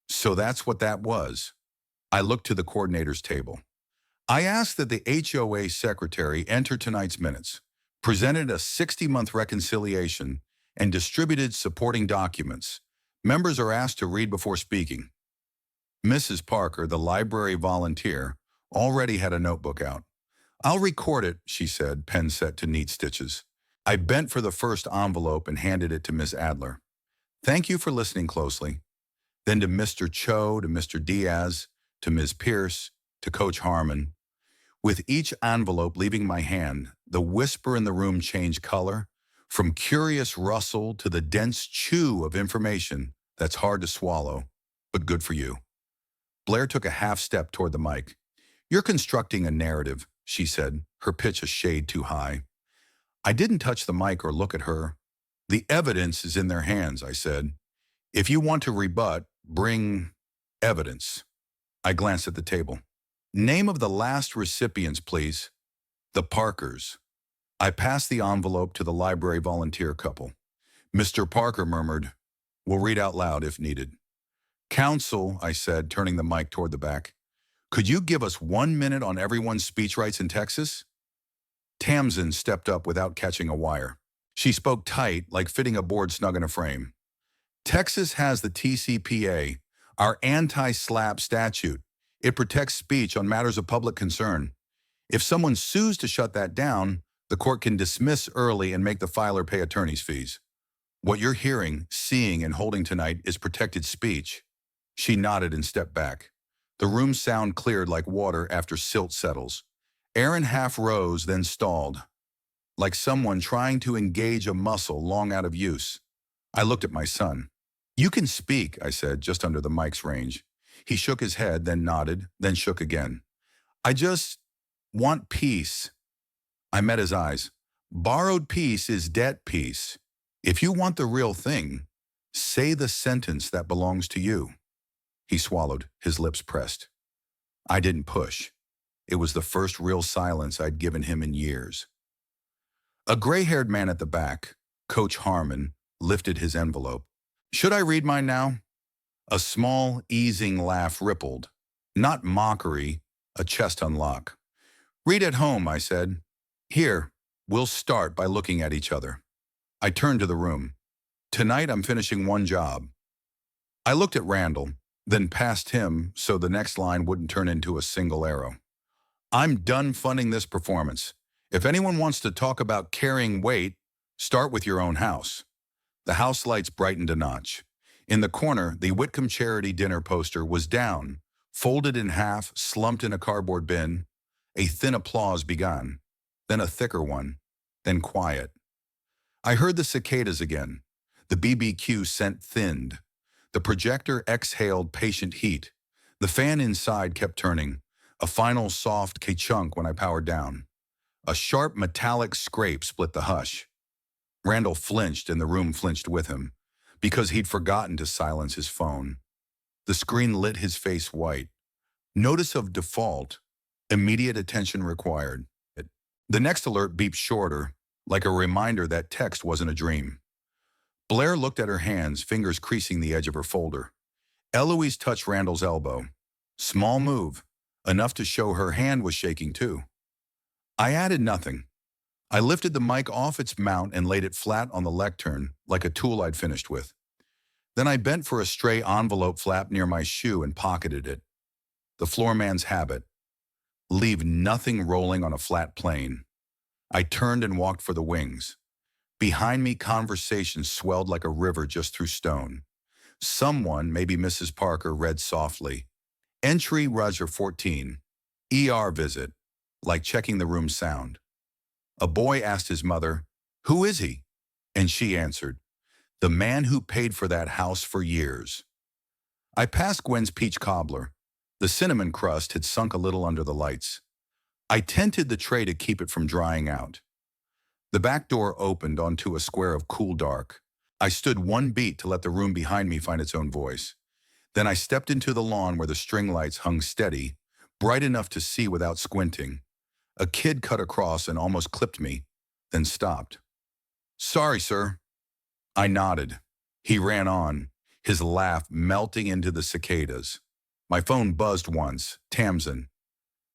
So that's what that was. I looked to the coordinator's table. I asked that the HOA secretary enter tonight's minutes, presented a 60-month reconciliation, and distributed supporting documents. Members are asked to read before speaking. Mrs. Parker, the library volunteer, already had a notebook out. I'll record it, she said, pen set to neat stitches. I bent for the first envelope and handed it to Ms. Adler. Thank you for listening closely. Then to Mr. Cho, to Mr. Diaz, to Ms. Pierce, to Coach Harmon. With each envelope leaving my hand, the whisper in the room changed color, from curious rustle to the dense chew of information that's hard to swallow, but good for you. Blair took a half step toward the mic. You're constructing a narrative, she said, her pitch a shade too high. I didn't touch the mic or look at her. The evidence is in their hands, I said. If you want to rebut, bring evidence. I glanced at the table. Name of the last recipients, please. The Parkers. I passed the envelope to the library volunteer couple. Mr. Parker murmured, we'll read out loud if needed. Counsel, I said, turning the mic toward the back. Could you give us 1 minute on everyone's speech rights in Texas? Tamsin stepped up without catching a wire. She spoke tight, like fitting a board snug in a frame. Texas has the TCPA, our anti-SLAPP statute. It protects speech on matters of public concern. If someone sues to shut that down, the court can dismiss early and make the filer pay attorney's fees. What you're hearing, seeing, and holding tonight is protected speech. She nodded and stepped back. The room's sound cleared like water after silt settles. Aaron half rose, then stalled, like someone trying to engage a muscle long out of use. I looked at my son. "You can speak," I said, just under the mic's range. He shook his head, then nodded, then shook again. "I just want peace." I met his eyes. "Borrowed peace is debt peace. If you want the real thing, say the sentence that belongs to you." He swallowed, his lips pressed. I didn't push. It was the first real silence I'd given him in years. A gray-haired man at the back, Coach Harmon, lifted his envelope. "Should I read mine now?" A small, easing laugh rippled. Not mockery, a chest unlock. "Read at home," I said. "Here, we'll start by looking at each other." I turned to the room. "Tonight I'm finishing one job." I looked at Randall, then past him so the next line wouldn't turn into a single arrow. "I'm done funding this performance. If anyone wants to talk about carrying weight, start with your own house." The house lights brightened a notch. In the corner, the Whitcomb Charity Dinner poster was down, folded in half, slumped in a cardboard bin. A thin applause began, then a thicker one, then quiet. I heard the cicadas again. The BBQ scent thinned. The projector exhaled patient heat. The fan inside kept turning, a final soft ka-chunk when I powered down. A sharp metallic scrape split the hush. Randall flinched and the room flinched with him, because he'd forgotten to silence his phone. The screen lit his face white. Notice of default, immediate attention required. The next alert beeped shorter, like a reminder that text wasn't a dream. Blair looked at her hands, fingers creasing the edge of her folder. Eloise touched Randall's elbow. Small move, enough to show her hand was shaking too. I added nothing. I lifted the mic off its mount and laid it flat on the lectern, like a tool I'd finished with. Then I bent for a stray envelope flap near my shoe and pocketed it. The floorman's habit. Leave nothing rolling on a flat plane. I turned and walked for the wings. Behind me, conversation swelled like a river just through stone. Someone, maybe Mrs. Parker, read softly. Entry Roger 14. ER visit. Like checking the room sound. A boy asked his mother, "Who is he?" And she answered, "The man who paid for that house for years." I passed Gwen's peach cobbler. The cinnamon crust had sunk a little under the lights. I tented the tray to keep it from drying out. The back door opened onto a square of cool dark. I stood one beat to let the room behind me find its own voice. Then I stepped into the lawn where the string lights hung steady, bright enough to see without squinting. A kid cut across and almost clipped me, then stopped. "Sorry, sir." I nodded. He ran on, his laugh melting into the cicadas. My phone buzzed once, Tamsin.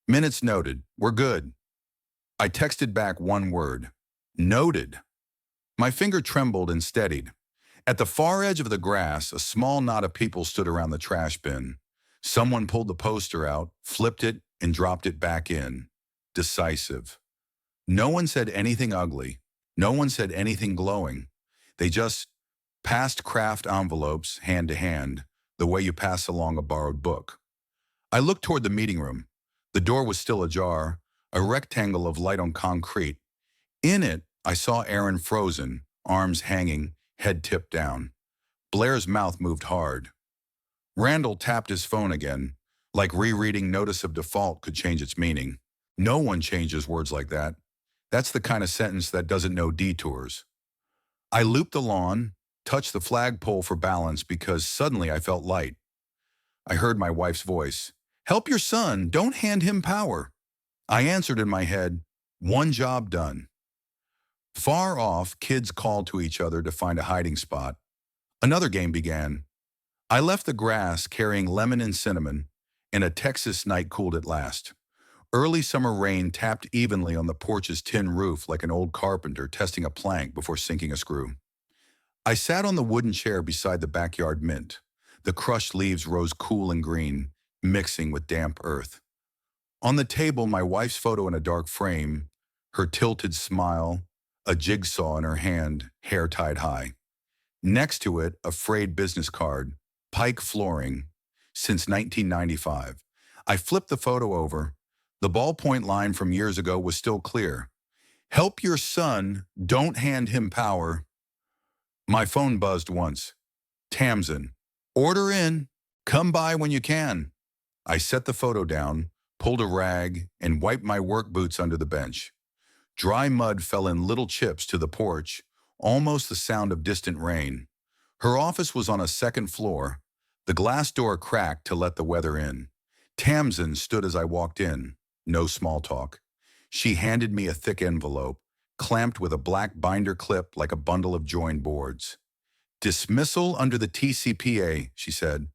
"Minutes noted. We're good." I texted back one word. "Noted." My finger trembled and steadied. At the far edge of the grass, a small knot of people stood around the trash bin. Someone pulled the poster out, flipped it, and dropped it back in. Decisive. No one said anything ugly. No one said anything glowing. They just passed craft envelopes hand to hand, the way you pass along a borrowed book. I looked toward the meeting room. The door was still ajar, a rectangle of light on concrete. In it, I saw Aaron frozen, arms hanging, head tipped down. Blair's mouth moved hard. Randall tapped his phone again, like rereading notice of default could change its meaning. No one changes words like that. That's the kind of sentence that doesn't know detours. I looped the lawn, touched the flagpole for balance because suddenly I felt light. I heard my wife's voice. "Help your son, don't hand him power." I answered in my head, "One job done." Far off, kids called to each other to find a hiding spot. Another game began. I left the grass carrying lemon and cinnamon, and a Texas night cooled at last. Early summer rain tapped evenly on the porch's tin roof like an old carpenter testing a plank before sinking a screw. I sat on the wooden chair beside the backyard mint. The crushed leaves rose cool and green, mixing with damp earth. On the table, my wife's photo in a dark frame, her tilted smile, a jigsaw in her hand, hair tied high. Next to it, a frayed business card, Pike Flooring, since 1995. I flipped the photo over. The ballpoint line from years ago was still clear. Help your son, don't hand him power. My phone buzzed once. Tamsin, order in, come by when you can. I set the photo down, pulled a rag, and wiped my work boots under the bench. Dry mud fell in little chips to the porch, almost the sound of distant rain. Her office was on a second floor. The glass door cracked to let the weather in. Tamsin stood as I walked in. No small talk. She handed me a thick envelope, clamped with a black binder clip like a bundle of joined boards. Dismissal under the TCPA, she said,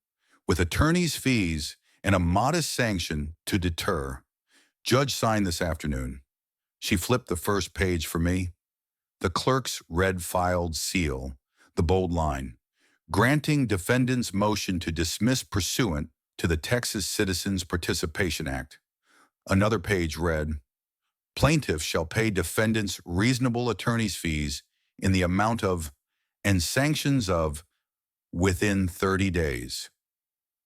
with attorney's fees and a modest sanction to deter. Judge signed this afternoon. She flipped the first page for me. The clerk's red-filed seal, the bold line, granting defendant's motion to dismiss pursuant to the Texas Citizens Participation Act. Another page read, plaintiff shall pay defendant's reasonable attorney's fees in the amount of and sanctions of within 30 days.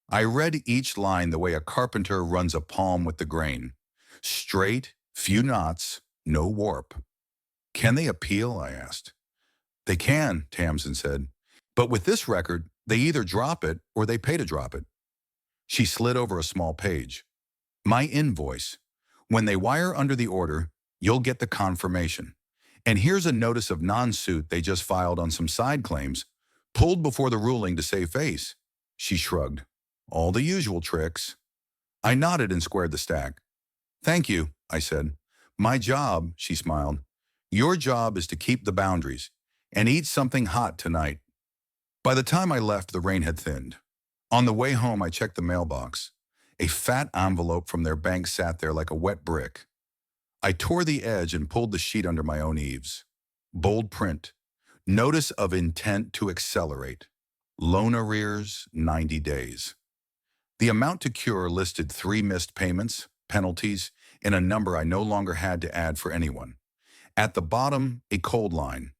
I read each line the way a carpenter runs a palm with the grain. Straight, few knots, no warp. Can they appeal? I asked. They can, Tamsin said. But with this record, they either drop it or they pay to drop it. She slid over a small page. My invoice. When they wire under the order, you'll get the confirmation. And here's a notice of non-suit they just filed on some side claims, pulled before the ruling to save face. She shrugged. All the usual tricks. I nodded and squared the stack. Thank you, I said. My job, she smiled. Your job is to keep the boundaries and eat something hot tonight. By the time I left, the rain had thinned. On the way home, I checked the mailbox. A fat envelope from their bank sat there like a wet brick. I tore the edge and pulled the sheet under my own eaves. Bold print. Notice of intent to accelerate. Loan arrears, 90 days. The amount to cure listed 3 missed payments, penalties, and a number I no longer had to add for anyone. At the bottom, a cold line.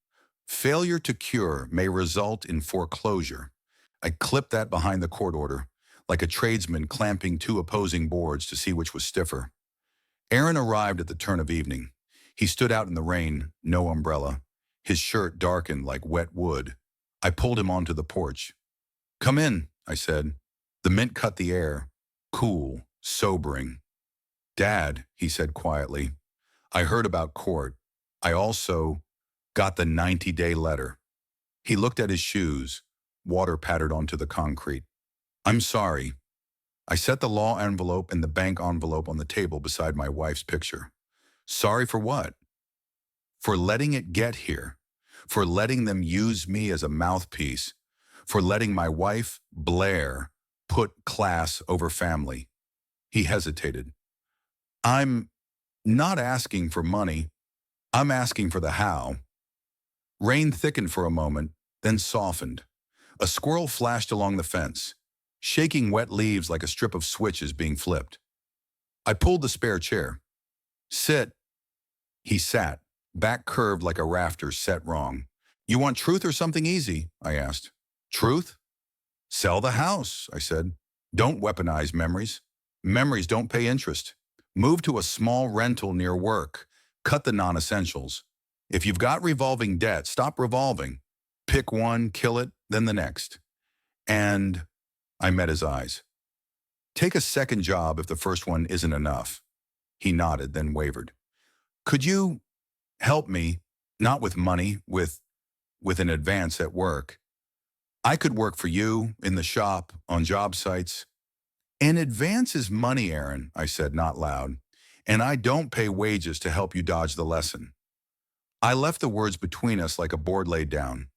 Failure to cure may result in foreclosure. I clipped that behind the court order, like a tradesman clamping 2 opposing boards to see which was stiffer. Aaron arrived at the turn of evening. He stood out in the rain, no umbrella. His shirt darkened like wet wood. I pulled him onto the porch. Come in, I said. The mint cut the air. Cool, sobering. Dad, he said quietly, I heard about court. I also got the 90-day letter. He looked at his shoes. Water pattered onto the concrete. I'm sorry. I set the law envelope and the bank envelope on the table beside my wife's picture. Sorry for what? For letting it get here. For letting them use me as a mouthpiece. For letting my wife, Blair, put class over family. He hesitated. I'm not asking for money. I'm asking for the how. Rain thickened for a moment, then softened. A squirrel flashed along the fence, shaking wet leaves like a strip of switches being flipped. I pulled the spare chair. Sit. He sat, back curved like a rafter set wrong. You want truth or something easy? I asked. Truth? Sell the house, I said. Don't weaponize memories. Memories don't pay interest. Move to a small rental near work. Cut the non-essentials. If you've got revolving debt, stop revolving. Pick one, kill it, then the next. And I met his eyes. Take a second job if the first one isn't enough. He nodded, then wavered. Could you help me, not with money, with an advance at work? I could work for you, in the shop, on job sites. An advance is money, Aaron, I said, not loud. And I don't pay wages to help you dodge the lesson. I left the words between us like a board laid down.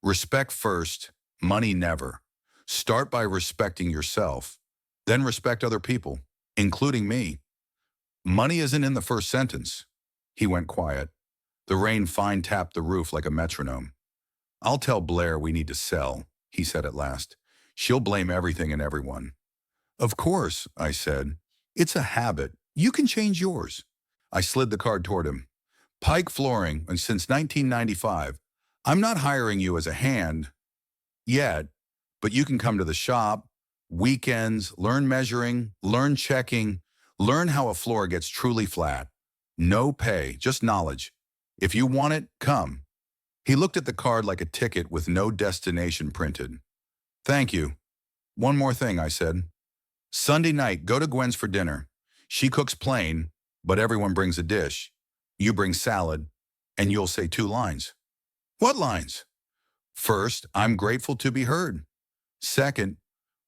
Respect first, money never. Start by respecting yourself, then respect other people, including me. Money isn't in the first sentence. He went quiet. The rain fine-tapped the roof like a metronome. I'll tell Blair we need to sell, he said at last. She'll blame everything and everyone. Of course, I said. It's a habit. You can change yours. I slid the card toward him. Pike Flooring, and since 1995, I'm not hiring you as a hand yet, but you can come to the shop, weekends, learn measuring, learn checking, learn how a floor gets truly flat. No pay, just knowledge. If you want it, come. He looked at the card like a ticket with no destination printed. Thank you. One more thing, I said. Sunday night, go to Gwen's for dinner. She cooks plain, but everyone brings a dish. You bring salad, and you'll say 2 lines. What lines? First, I'm grateful to be heard. Second,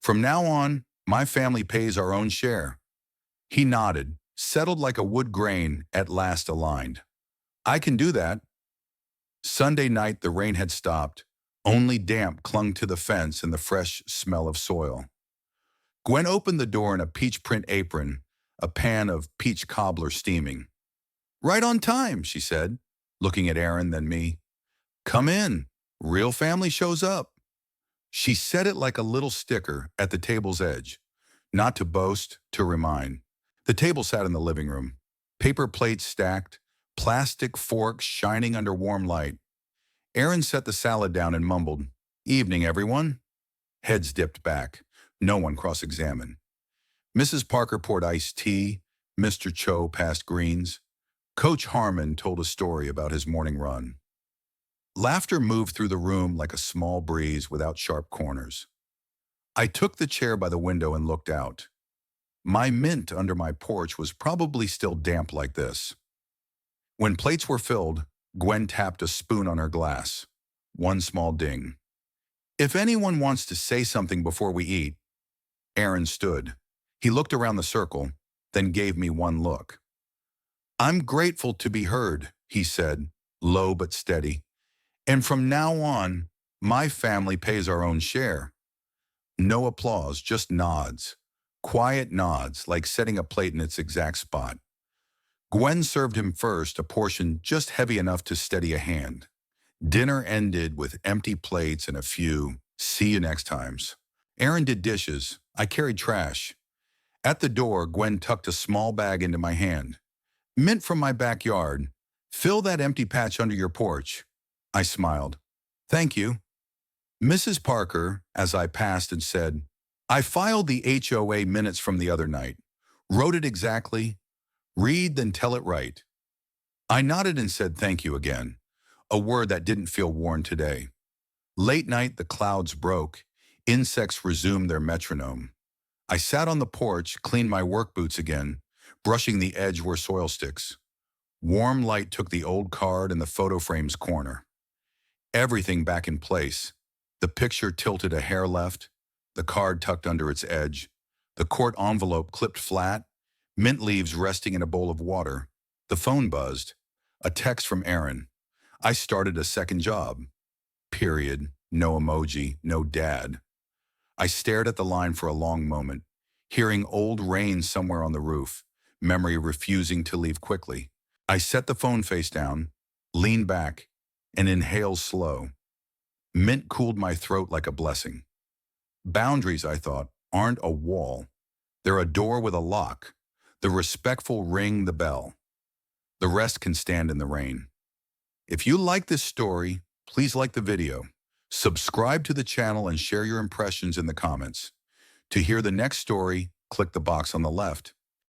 from now on, my family pays our own share. He nodded, settled like a wood grain, at last aligned. I can do that. Sunday night, the rain had stopped. Only damp clung to the fence and the fresh smell of soil. Gwen opened the door in a peach print apron, a pan of peach cobbler steaming. Right on time, she said, looking at Aaron, then me. Come in. Real family shows up. She said it like a little sticker at the table's edge. Not to boast, to remind. The table sat in the living room. Paper plates stacked, plastic forks shining under warm light. Aaron set the salad down and mumbled, Evening, everyone. Heads dipped back. No one cross-examined. Mrs. Parker poured iced tea. Mr. Cho passed greens. Coach Harmon told a story about his morning run. Laughter moved through the room like a small breeze without sharp corners. I took the chair by the window and looked out. My mint under my porch was probably still damp like this. When plates were filled, Gwen tapped a spoon on her glass. One small ding. If anyone wants to say something before we eat. Aaron stood. He looked around the circle, then gave me one look. I'm grateful to be heard, he said, low but steady. And from now on, my family pays our own share. No applause, just nods. Quiet nods, like setting a plate in its exact spot. Gwen served him first, a portion just heavy enough to steady a hand. Dinner ended with empty plates and a few "see you next times." Aaron did dishes. I carried trash. At the door, Gwen tucked a small bag into my hand. Mint from my backyard. Fill that empty patch under your porch. I smiled. Thank you. Mrs. Parker, as I passed, and said, I filed the HOA minutes from the other night. Wrote it exactly. Read, then tell it right. I nodded and said thank you again, a word that didn't feel worn today. Late night, the clouds broke. Insects resumed their metronome. I sat on the porch, cleaned my work boots again, brushing the edge where soil sticks. Warm light took the old card and the photo frame's corner. Everything back in place. The picture tilted a hair left, the card tucked under its edge, the court envelope clipped flat, mint leaves resting in a bowl of water. The phone buzzed. A text from Aaron. I started a second job. Period. No emoji, no dad. I stared at the line for a long moment, hearing old rain somewhere on the roof, memory refusing to leave quickly. I set the phone face down, leaned back, and inhaled slow. Mint cooled my throat like a blessing. Boundaries, I thought, aren't a wall. They're a door with a lock. The respectful ring the bell. The rest can stand in the rain. If you like this story, please like the video. Subscribe to the channel and share your impressions in the comments. To hear the next story, click the box on the left.